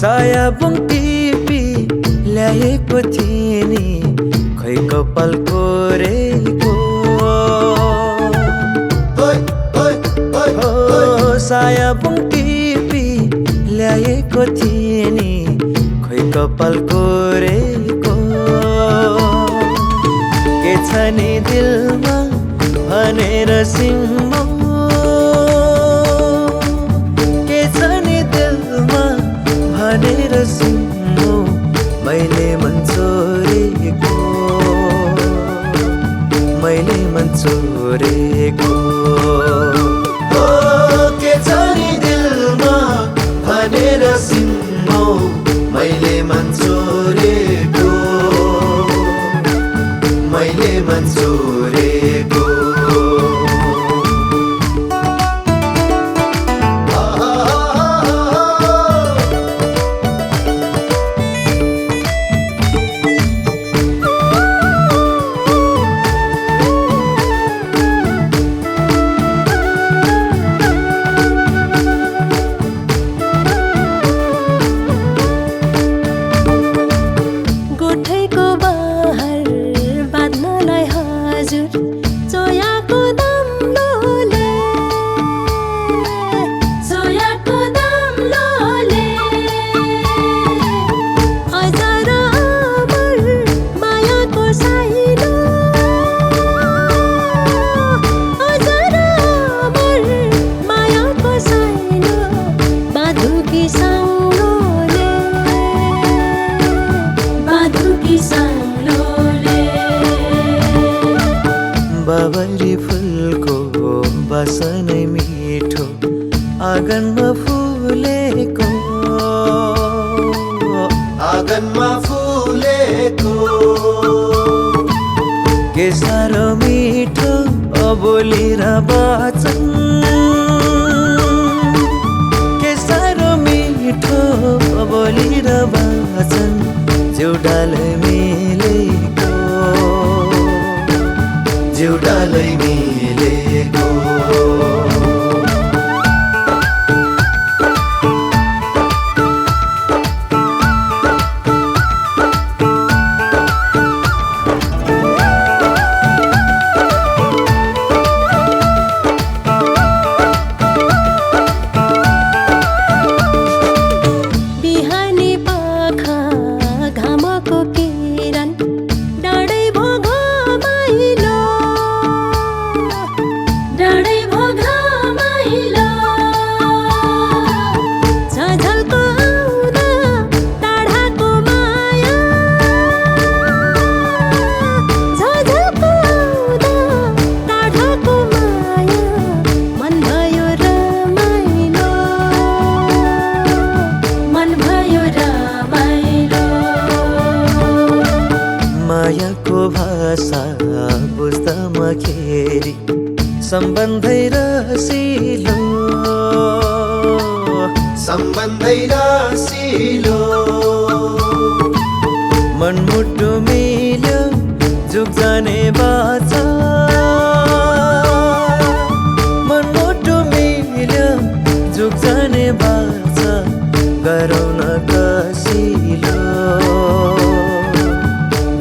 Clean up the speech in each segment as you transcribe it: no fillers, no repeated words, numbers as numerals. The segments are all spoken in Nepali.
सायाबुङ टिपी ल्याएको थिएँ नि खै कपाल कोरेको सायाबुङ टिपी ल्याएको थिएँ नि खै कपाल कोरेको के छ नि दिलमा भनेर सिम्मो के छ नि दिलमा भनेर सिम्मो मैले मन चोरेको मैले मन चोरेको के छ नि दिलमा भनेर सिम्मो मैले मन चोरेको मैले मन चोरेको बाबरी फुलको वासनै मिठो आँगनमा फुलेको आँगनमा फुलेको के साह्रो मिठो अबोली र वचन के साह्रो मिठो अबोली र वचन जिउडालै मिलेको जिउडालै मिलेको मायाको भाषा बुझ्दामा खेरी सम्बन्धै रसिलो सम्बन्धै रसिलो मनमुटु मिल्यो जुग जाने बाचा गरौँ न कसिलो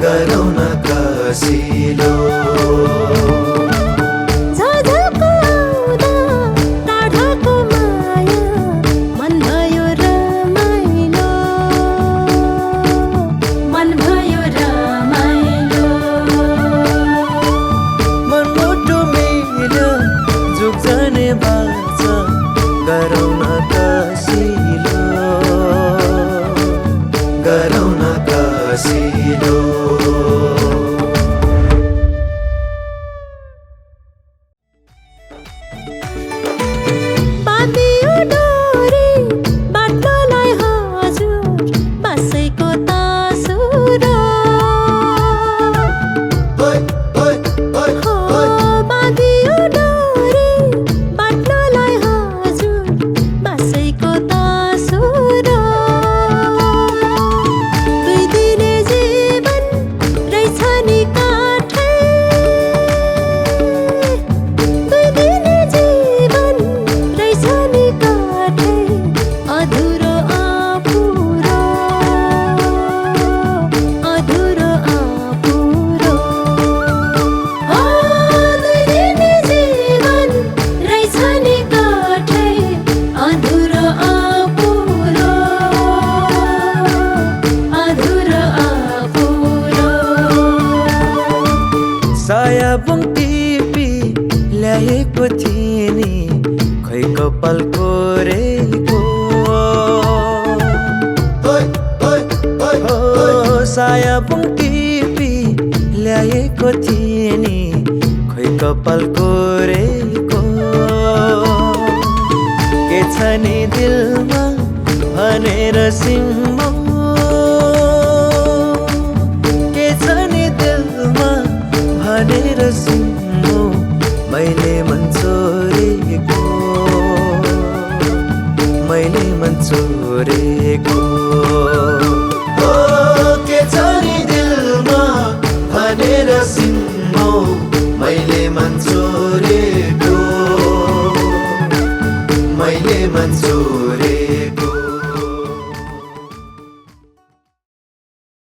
गरौँ न कसिलो गरौँ न कसिलो गरौँ न कसिलो बाँधियो डोरी बाट्नलाई हजुर बाँसैको तासुरो बाँधियो डोरी बाट्नलाई बाँसैको तासुरो दुई दिने जीवन रहेछ नि काठै दुई दिने जीवन रहेछ नि काठै अधुरो आपुरो अधुरो आपुरो दुई दिने जीवन रहेछ नि काठै अधुरो आपुरो अधुरो आपुरो सायाबुङ टिपी ल्याएको थिएँ नि खै कपाल कोरेको सायाबुङ टिपी ल्याएको थिएँ नि खै कपाल कोरेको के छ नि दिलमा भनेर सिम्मौ के छ नि दिलमा भनेर सिम्मौ मैले मन चोरेको मैले मन चोरेको के छ नि दिलमा भनेर सिम्मौ मैले मन चोरेको